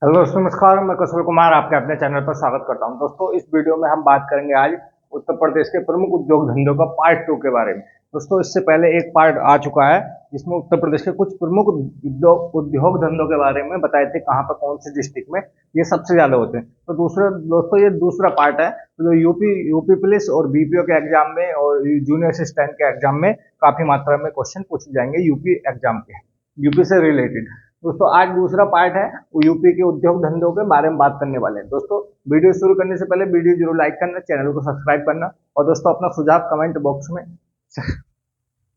Hello दोस्तों, नमस्कार। मैं कुशल कुमार आपके अपने चैनल पर स्वागत करता हूं। दोस्तों, इस वीडियो में हम बात करेंगे आज उत्तर प्रदेश के प्रमुख उद्योग धंधों का पार्ट 2 के बारे में। दोस्तों, इससे पहले एक पार्ट आ चुका है जिसमें उत्तर प्रदेश के कुछ प्रमुख उद्योग धंधों के बारे में बताए थे, कहाँ पर कौन से डिस्ट्रिक्ट में ये सबसे ज्यादा होते हैं। तो दूसरा दोस्तों, ये दूसरा पार्ट है। तो जो यूपी पुलिस और बीपीओ के एग्जाम में और जूनियर असिस्टेंट के एग्जाम में काफी मात्रा में क्वेश्चन पूछे जाएंगे यूपी एग्जाम के, यूपी से रिलेटेड। दोस्तों, आज दूसरा पार्ट है, वो यूपी के उद्योग धंधों के बारे में बात करने वाले हैं। दोस्तों, वीडियो शुरू करने से पहले वीडियो जरूर लाइक करना, चैनल को सब्सक्राइब करना और दोस्तों अपना सुझाव कमेंट बॉक्स में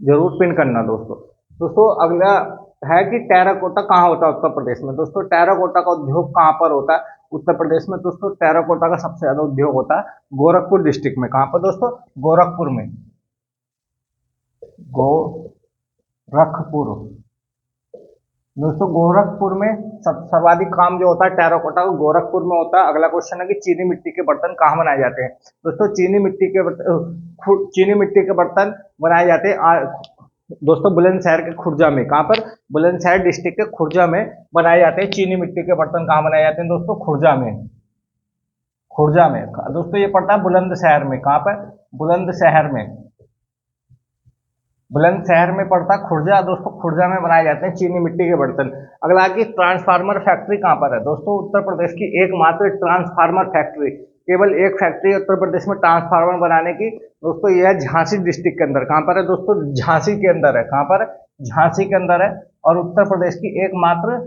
जरूर पिन करना। दोस्तों अगला है कि टेराकोटा कहाँ होता है उत्तर प्रदेश में। दोस्तों, टेराकोटा का उद्योग कहाँ पर होता है उत्तर प्रदेश में। दोस्तों, टेराकोटा का सबसे ज्यादा उद्योग होता है गोरखपुर डिस्ट्रिक्ट में। कहाँ पर दोस्तों? गोरखपुर में। गोरखपुर दोस्तों, गोरखपुर में सर्वाधिक काम जो होता है टेराकोटा का गोरखपुर में होता है। अगला क्वेश्चन है कि चीनी मिट्टी के बर्तन कहाँ बनाए जाते हैं। दोस्तों, चीनी मिट्टी के बर्तन बनाए जाते हैं दोस्तों बुलंदशहर के खुर्जा में। कहाँ पर? बुलंदशहर डिस्ट्रिक्ट के खुर्जा में बनाए जाते हैं चीनी मिट्टी के बर्तन। कहाँ बनाए जाते हैं दोस्तों? खुर्जा में। खुर्जा में दोस्तों, ये पड़ता है बुलंदशहर में। कहाँ पर? बुलंदशहर में। बुलंदशहर में पड़ता है खुर्जा। दोस्तों, खुर्जा में बनाए जाते हैं चीनी मिट्टी के बर्तन। अगला की ट्रांसफार्मर फैक्ट्री कहाँ पर है। दोस्तों, उत्तर प्रदेश की एकमात्र ट्रांसफार्मर फैक्ट्री, केवल एक फैक्ट्री है उत्तर प्रदेश में ट्रांसफार्मर बनाने की। दोस्तों, यह है झांसी डिस्ट्रिक्ट के अंदर। कहाँ पर है दोस्तों? झांसी के अंदर है। कहाँ पर? झांसी के अंदर है और उत्तर प्रदेश की एकमात्र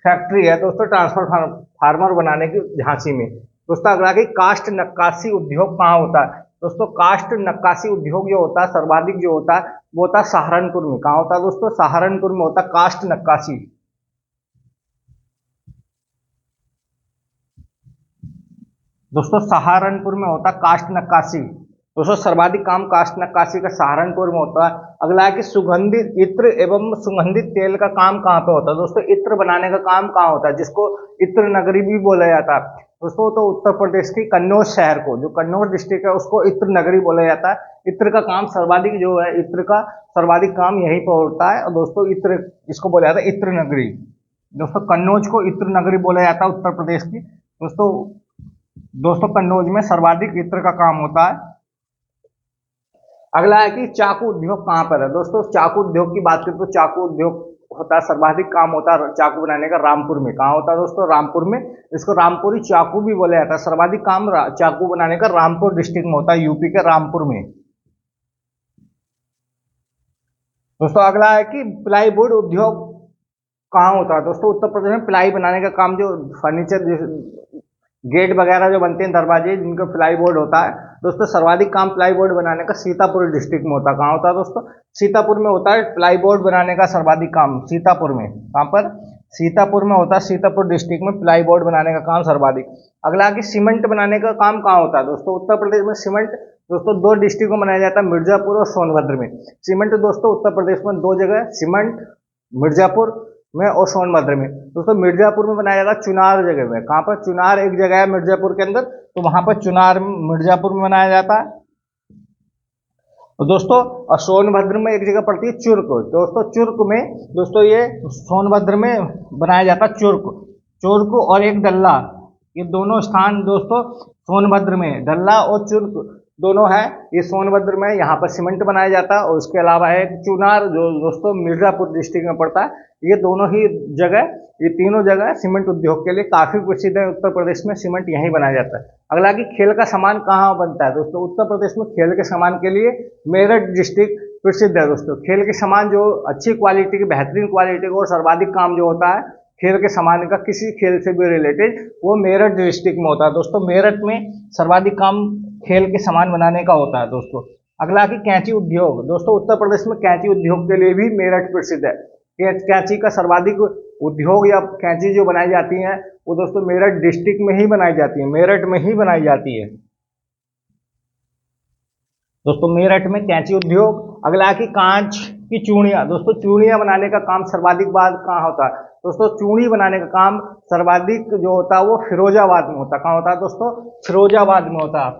फैक्ट्री है दोस्तों ट्रांसफार्मर बनाने की, झांसी में। दोस्तों, अगला की कास्ट नक्काशी उद्योग कहाँ होता है। दोस्तों, कास्ट नक्काशी उद्योग जो होता है सर्वाधिक जो होता है वो होता है सहारनपुर में। कहाँ होता है दोस्तों? सहारनपुर में होता है कास्ट नक्काशी। दोस्तों, सहारनपुर में होता है कास्ट नक्काशी। दोस्तों, सर्वाधिक काम कास्ट नक्काशी का सहारनपुर में होता है। अगला है कि सुगंधित इत्र एवं सुगंधित तेल का काम कहाँ पे होता है। दोस्तों, इत्र बनाने का काम कहाँ होता है, जिसको इत्र नगरी भी बोला जाता है। दोस्तों, तो उत्तर प्रदेश की कन्नौज शहर को, जो कन्नौज डिस्ट्रिक्ट है, उसको इत्र नगरी बोला जाता है। इत्र का काम सर्वाधिक जो है, इत्र का सर्वाधिक काम यहीं पर होता है। और दोस्तों, इत्र इसको बोला जाता है इत्र नगरी। दोस्तों, कन्नौज को इत्र नगरी बोला जाता है उत्तर प्रदेश की। दोस्तों कन्नौज में सर्वाधिक इत्र का काम होता है। अगला है कि चाकू उद्योग कहाँ पर है। दोस्तों, चाकू उद्योग की बात करें तो चाकू उद्योग होता है, सर्वाधिक काम होता है चाकू बनाने का रामपुर में। कहाँ होता है दोस्तों? रामपुर में। इसको रामपुरी चाकू भी बोला जाता है। सर्वाधिक काम चाकू बनाने का रामपुर डिस्ट्रिक्ट में होता है, यूपी के रामपुर में। दोस्तों, अगला है कि प्लाईवुड उद्योग कहाँ होता है। दोस्तों, उत्तर प्रदेश में प्लाई बनाने का काम, जो फर्नीचर गेट वगैरह जो बनते हैं, दरवाजे, जिनका प्लाईवुड होता है। दोस्तों, सर्वाधिक काम प्लाईवुड बनाने का सीतापुर डिस्ट्रिक्ट में होता है। कहाँ होता है दोस्तों? सीतापुर में होता है प्लाईवुड बनाने का सर्वाधिक काम। सीतापुर में। कहाँ पर? सीतापुर में होता है, सीतापुर डिस्ट्रिक्ट में प्लाईवुड बनाने का काम सर्वाधिक। अगला कि सीमेंट बनाने का काम कहाँ होता है। दोस्तों, उत्तर प्रदेश में सीमेंट दोस्तों दो डिस्ट्रिक्ट में बनाया जाता है, मिर्जापुर और सोनभद्र में। सीमेंट दोस्तों उत्तर प्रदेश में दो जगह सीमेंट, मिर्जापुर में और सोनभद्र में। दोस्तों, मिर्जापुर में बनाया जाता है चुनार जगह में। कहाँ पर? चुनार एक जगह है मिर्जापुर के अंदर, तो वहां पर चुनार मिर्जापुर में बनाया जाता है। तो दोस्तों, और सोनभद्र में एक जगह पड़ती है चुर्क। दोस्तों, चुर्क में दोस्तों ये सोनभद्र में बनाया जाता है चुर्क। चुर्क और एक डल्ला, ये दोनों स्थान दोस्तों सोनभद्र में, डल्ला और चुर्क दोनों है, ये सोनभद्र में। यहाँ पर सीमेंट बनाया जाता है। और उसके अलावा है चुनार, जो दोस्तों मिर्जापुर डिस्ट्रिक्ट में पड़ता है। ये दोनों ही जगह, ये तीनों जगह सीमेंट उद्योग के लिए काफी प्रसिद्ध है। उत्तर प्रदेश में सीमेंट यहीं बनाया जाता है। अगला कि खेल का सामान कहाँ बनता है। दोस्तों, उत्तर प्रदेश में खेल के सामान के लिए मेरठ डिस्ट्रिक्ट प्रसिद्ध है। दोस्तों, खेल के सामान जो अच्छी क्वालिटी की, बेहतरीन क्वालिटी का और सर्वाधिक काम जो होता है खेल के सामान का, किसी खेल से भी रिलेटेड, वो मेरठ डिस्ट्रिक्ट में होता है। दोस्तों, मेरठ में सर्वाधिक काम खेल के सामान बनाने का होता है। दोस्तों, अगला कि कैंची उद्योग। दोस्तों, उत्तर प्रदेश में कैंची उद्योग के लिए भी मेरठ प्रसिद्ध है। कैंची का सर्वाधिक उद्योग या कैंची जो बनाई जाती है वो दोस्तों मेरठ डिस्ट्रिक्ट में ही बनाई जाती है, मेरठ में ही बनाई जाती है। दोस्तों, मेरठ में कैंची उद्योग। अगला कि कांच की चूड़ियां। दोस्तों, चूड़ियां बनाने का काम सर्वाधिक बार कहाँ होता है। दोस्तों, चूड़ी बनाने का काम सर्वाधिक जो होता है वो फिरोजाबाद में होता है। कहाँ होता है दोस्तों? फिरोजाबाद में होता है।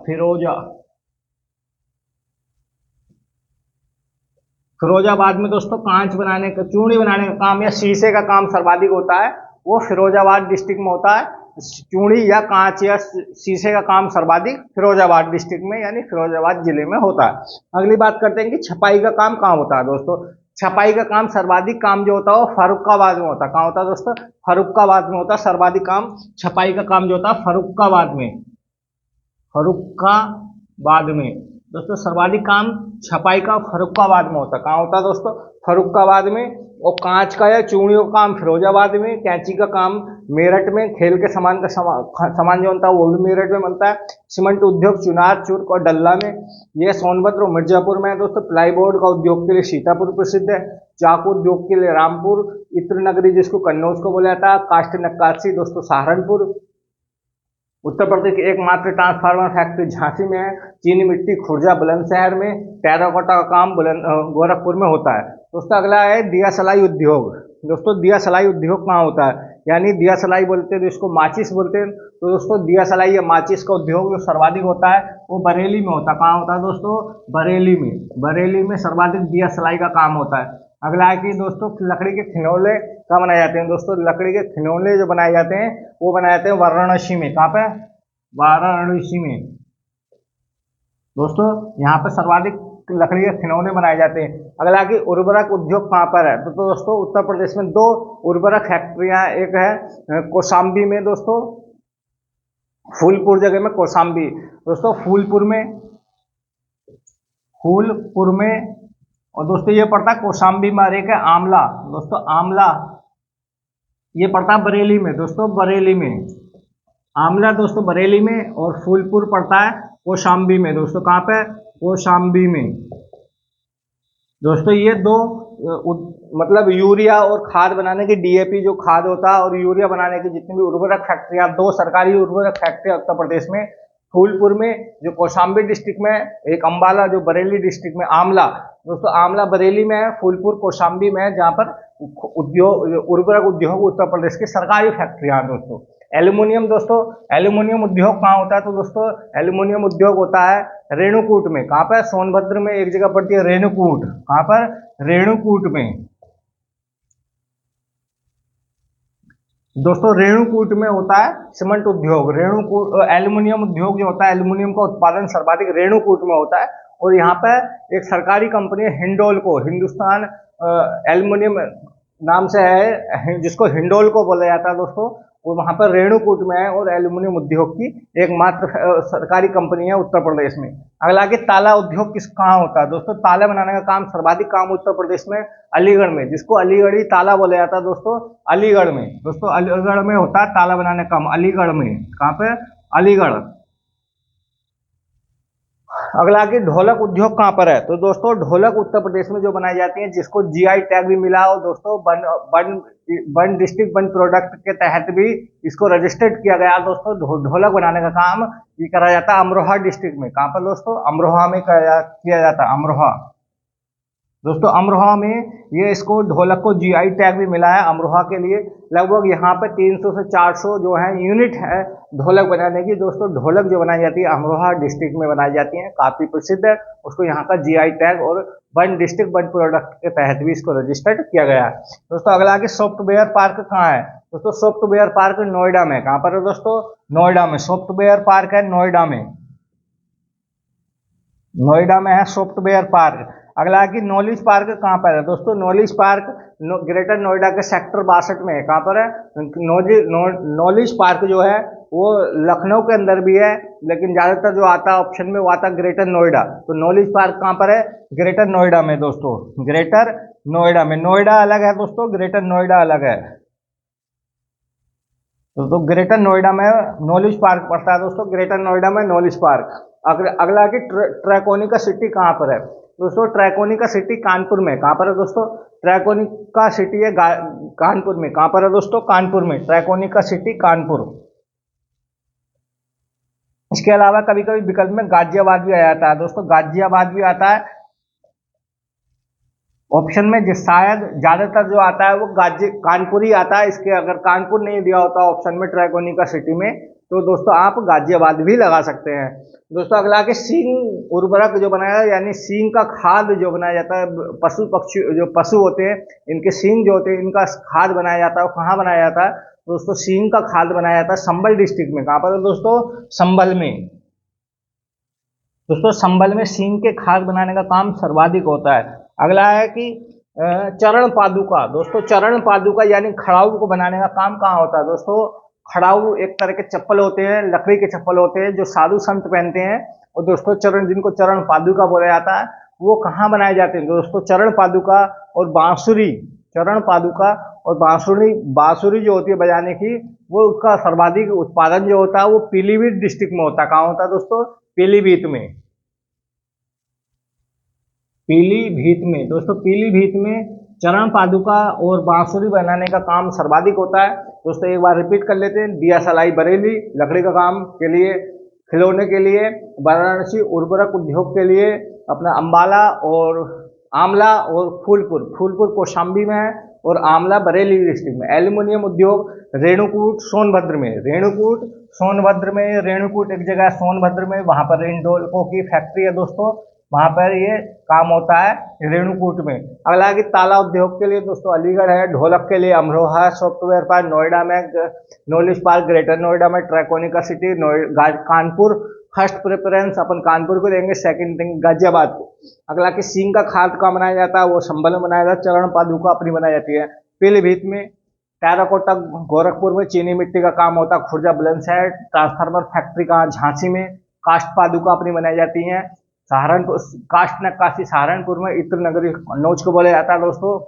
फिरोजाबाद में दोस्तों कांच बनाने का, चूड़ी बनाने का काम या शीशे का काम सर्वाधिक होता है वो फिरोजाबाद डिस्ट्रिक्ट में होता है। चूड़ी या कांच या शीशे का काम सर्वाधिक फिरोजाबाद डिस्ट्रिक्ट में यानी फिरोजाबाद जिले में होता है। अगली बात करते हैं कि छपाई का काम कहाँ होता है दोस्तों। छपाई का काम सर्वाधिक काम जो होता है वो फर्रुखाबाद में होता है। कहाँ होता है दोस्तों? फर्रुखाबाद में होता है सर्वाधिक काम। छपाई का काम जो होता है फर्रुखाबाद में, फर्रुखाबाद में दोस्तों सर्वाधिक काम छपाई का फर्रुखाबाद में होता है। कहाँ होता है दोस्तों? फर्रुखाबाद में। और कांच का या चूड़ियों का काम फिरोजाबाद में, कैंची का काम मेरठ में, खेल के सामान का सामान जो बनता है वो भी मेरठ में बनता है। सीमेंट उद्योग चुनार, चुर्क और डल्ला में, यह सोनभद्र और मिर्जापुर में है दोस्तों। प्लाईबोर्ड का उद्योग के लिए सीतापुर प्रसिद्ध है। चाकू उद्योग के लिए रामपुर, इत्र नगरी जिसको कन्नौज को बोला जाता है, काष्ठ नक्काशी दोस्तों सहारनपुर। उत्तर प्रदेश की एकमात्र ट्रांसफार्मर फैक्ट्री झांसी में है। चीनी मिट्टी खुर्जा बुलंदशहर में, टेराकोटा का काम गोरखपुर में होता है। दोस्तों अगला है दिया सलाई उद्योग। दोस्तों दिया सलाई उद्योग कहाँ होता है, यानी दिया सलाई बोलते हैं जिसको माचिस बोलते हैं। तो दोस्तों दिया सलाई या माचिस का उद्योग जो सर्वाधिक होता है वो बरेली में होता है। कहाँ होता है दोस्तों? बरेली में। बरेली में सर्वाधिक दिया सलाई का काम होता है। अगला है कि दोस्तों लकड़ी के खिलौने कहाँ बनाए जाते हैं। दोस्तों लकड़ी के खिलौने जो बनाए जाते हैं वो बनाए जाते हैं वाराणसी में। कहाँ पे? वाराणसी में दोस्तों, यहाँ पर सर्वाधिक लकड़ी के खिलौने बनाए जाते हैं। अगला कि उर्वरक उद्योग कहाँ पर है, तो दोस्तों उत्तर प्रदेश में दो उर्वरक फैक्ट्रियाँ, एक है कौशाम्बी में दोस्तों, फूलपुर जगह में कौशाम्बी दोस्तों, फूलपुर में और दोस्तों ये पड़ता है कौशाम्बी में। एक है आमला दोस्तों, आमला ये पड़ता है बरेली में दोस्तों, बरेली में आमला दोस्तों बरेली में, और फूलपुर पड़ता है कौशाम्बी में दोस्तों। कहाँ पे? कौशाम्बी में दोस्तों। ये दो मतलब यूरिया और खाद बनाने की डीएपी जो खाद होता है और यूरिया बनाने की जितनी भी उर्वरक फैक्ट्रियाँ, दो सरकारी उर्वरक फैक्ट्रियाँ उत्तर प्रदेश में, फूलपुर में जो कौशाम्बी डिस्ट्रिक्ट में, एक अम्बाला जो बरेली डिस्ट्रिक्ट में। आमला दोस्तों, आमला बरेली में है, फूलपुर कौशाम्बी में है, जहाँ पर उद्योग उर्वरक उद्योग उत्तर प्रदेश की सरकारी फैक्ट्रियाँ दोस्तों। एल्यूमिनियम दोस्तों, एल्यूमिनियम उद्योग कहाँ होता है, तो दोस्तों एल्यूमिनियम उद्योग होता है रेणुकूट में। कहाँ पर? सोनभद्र में एक जगह पड़ती है रेणुकूट। कहाँ पर? रेणुकूट में दोस्तों, रेणुकूट में होता है सीमेंट उद्योग। रेणुकूट एल्यूमिनियम उद्योग जो होता है, एल्यूमिनियम का उत्पादन सर्वाधिक रेणुकूट में होता है। और यहाँ पर एक सरकारी कंपनी है हिंडोल्को, हिंदुस्तान एल्यूमिनियम नाम से है, जिसको हिंडोल्को बोला जाता है दोस्तों, वो वहाँ पर रेणुकूट में है और एल्यूमिनियम उद्योग की एकमात्र सरकारी कंपनी है उत्तर प्रदेश में। अगला कि ताला उद्योग कहाँ होता है दोस्तों। ताला बनाने का काम सर्वाधिक काम उत्तर प्रदेश में अलीगढ़ में, जिसको अलीगढ़ी ताला बोला जाता है दोस्तों, अलीगढ़ में दोस्तों, अलीगढ़ में होता है ताला बनाने का काम, अलीगढ़ में। कहाँ पे? अलीगढ़। अगला कि ढोलक उद्योग कहाँ पर है, तो दोस्तों ढोलक उत्तर प्रदेश में जो बनाई जाती है, जिसको जीआई टैग भी मिला हो दोस्तों, वन डिस्ट्रिक्ट वन प्रोडक्ट के तहत भी इसको रजिस्टर्ड किया गया दोस्तों। ढोलक बनाने का काम ये करा जाता है अमरोहा डिस्ट्रिक्ट में। कहाँ पर दोस्तों? अमरोहा में किया जाता है, अमरोहा दोस्तों। अमरोहा में ये इसको ढोलक को जीआई टैग भी मिला है अमरोहा के लिए। लगभग यहाँ पे 300 से 400 जो है यूनिट है ढोलक बनाने की दोस्तों। ढोलक जो बनाई जाती है अमरोहा डिस्ट्रिक्ट में बनाई जाती है, काफ़ी प्रसिद्ध है। उसको यहाँ का जीआई टैग और वन डिस्ट्रिक्ट वन प्रोडक्ट के तहत भी इसको रजिस्टर्ड किया गया है दोस्तों। अगला कि सॉफ्टवेयर पार्क कहाँ है दोस्तों। सॉफ्टवेयर पार्क नोएडा में। कहाँ पर है दोस्तों? नोएडा में सॉफ्टवेयर पार्क है, नोएडा में, नोएडा में है सॉफ्टवेयर पार्क। अगला कि नॉलेज पार्क कहाँ पर है दोस्तों। नॉलेज पार्क ग्रेटर नोएडा के सेक्टर 62 में है। कहाँ पर है? नॉलेज पार्क जो है वो लखनऊ के अंदर भी है, लेकिन ज़्यादातर जो आता है ऑप्शन में वो आता है ग्रेटर नोएडा। तो नॉलेज पार्क कहाँ पर है? ग्रेटर नोएडा में दोस्तों, ग्रेटर नोएडा में। नोएडा अलग है दोस्तों, ग्रेटर नोएडा अलग है दोस्तों। ग्रेटर नोएडा में नॉलेज पार्क पड़ता है दोस्तों, ग्रेटर नोएडा में नॉलेज पार्क। अगला कि ट्रैकोनिका सिटी कहाँ पर है दोस्तों। ट्रैकोनिका सिटी कानपुर में। कहाँ पर है दोस्तों? ट्रैकोनिका सिटी है कानपुर में। कहाँ पर है दोस्तों? कानपुर में, ट्रैकोनिका सिटी कानपुर। इसके अलावा कभी कभी विकल्प में गाजियाबाद भी आ जाता है दोस्तों, गाजियाबाद भी आता है ऑप्शन में। शायद ज्यादातर जो आता है वो कानपुर ही आता है। इसके अगर कानपुर नहीं दिया होता ऑप्शन में ट्रैकोनिका सिटी में, तो दोस्तों आप गाजियाबाद भी लगा सकते हैं दोस्तों। अगला के सींग उर्वरक जो बनाया है, यानी सींग का खाद जो बनाया जाता है, पशु पक्षी जो पशु होते हैं इनके सींग जो होते हैं इनका खाद बनाया जाता है, वो कहाँ बनाया जाता है? दोस्तों सींग का खाद बनाया जाता है संभल डिस्ट्रिक्ट में। कहाँ पर है दोस्तों? संभल में। दोस्तों संभल में सींग के खाद बनाने का काम सर्वाधिक होता है। अगला है कि चरण पादुका। दोस्तों चरण पादुका यानी खड़ाऊ को बनाने का काम कहाँ होता है? दोस्तों खड़ाऊ एक तरह के चप्पल होते हैं, लकड़ी के चप्पल होते हैं जो साधु संत पहनते हैं, और दोस्तों चरण, जिनको चरण पादुका बोला जाता है, वो कहाँ बनाए जाते हैं? दोस्तों चरण पादुका और बांसुरी, चरण पादुका और बांसुरी, बांसुरी जो होती है बजाने की, वो उसका सर्वाधिक उत्पादन जो होता है वो पीलीभीत डिस्ट्रिक्ट में होता है। कहाँ होता है दोस्तों? पीलीभीत में। पीलीभीत में। दोस्तों पीलीभीत में चरण पादुका और बांसुरी बनाने का काम सर्वाधिक होता है। दोस्तों एक बार रिपीट कर लेते हैं। दिया सलाई बरेली लकड़ी का काम के लिए, खिलौने के लिए, वाराणसी उर्वरक उद्योग के लिए, अपना अम्बाला और आमला और फूलपुर, फूलपुर कौशाम्बी में है और आमला बरेली डिस्ट्रिक्ट में। एल्यूमिनियम उद्योग रेणुकूट सोनभद्र में, रेणुकूट सोनभद्र में, रेणुकूट एक जगह सोनभद्र में, वहां पर इंडोल्को की फैक्ट्री है दोस्तों, वहां पर ये काम होता है रेणुकूट में। अगला कि ताला उद्योग के लिए दोस्तों अलीगढ़ है, ढोलक के लिए अमरोहा सॉफ्टवेयर पार्क, नोएडा में नॉलेज पार्क, ग्रेटर नोएडा में ट्रैकोनिका सिटी, कानपुर फर्स्ट प्रेफरेंस अपन कानपुर को देंगे, सेकंड देंगे गाजियाबाद को। अगला कि सींग का खाद कहाँ बनाया जाता है? वो संभल में बनाया जाता है। चरण पादुका अपनी बनाई जाती है पीलीभीत में। टेराकोटा गोरखपुर में चीनी मिट्टी का काम होता है। खुर्जा बुलंदशहर ट्रांसफार्मर फैक्ट्री का झांसी में। काष्ठ पादुका अपनी बनाई जाती है सहारनपुर, काष्ठ नक्काशी सहारनपुर में, इत्र नगरी कन्नौज को बोला जाता है दोस्तों।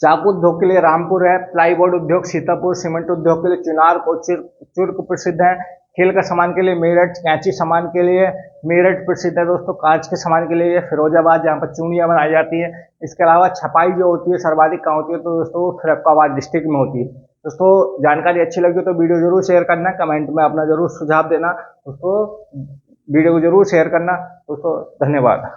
चाकू उद्योग के लिए रामपुर है। प्लाईबोर्ड उद्योग सीतापुर, सीमेंट उद्योग के लिए चुनार को चुर्क प्रसिद्ध है। खेल का सामान के लिए मेरठ, कैंची सामान के लिए मेरठ प्रसिद्ध है दोस्तों। कांच के सामान के लिए फिरोजाबाद, जहाँ पर चूड़ियाँ बनाई जाती है। इसके अलावा छपाई जो होती है सर्वाधिक कहाँ होती है? तो दोस्तों फिरोजाबाद डिस्ट्रिक्ट में होती है। दोस्तों जानकारी अच्छी लगी तो वीडियो जरूर शेयर करना, कमेंट में अपना जरूर सुझाव देना दोस्तों, वीडियो को जरूर शेयर करना दोस्तों। धन्यवाद।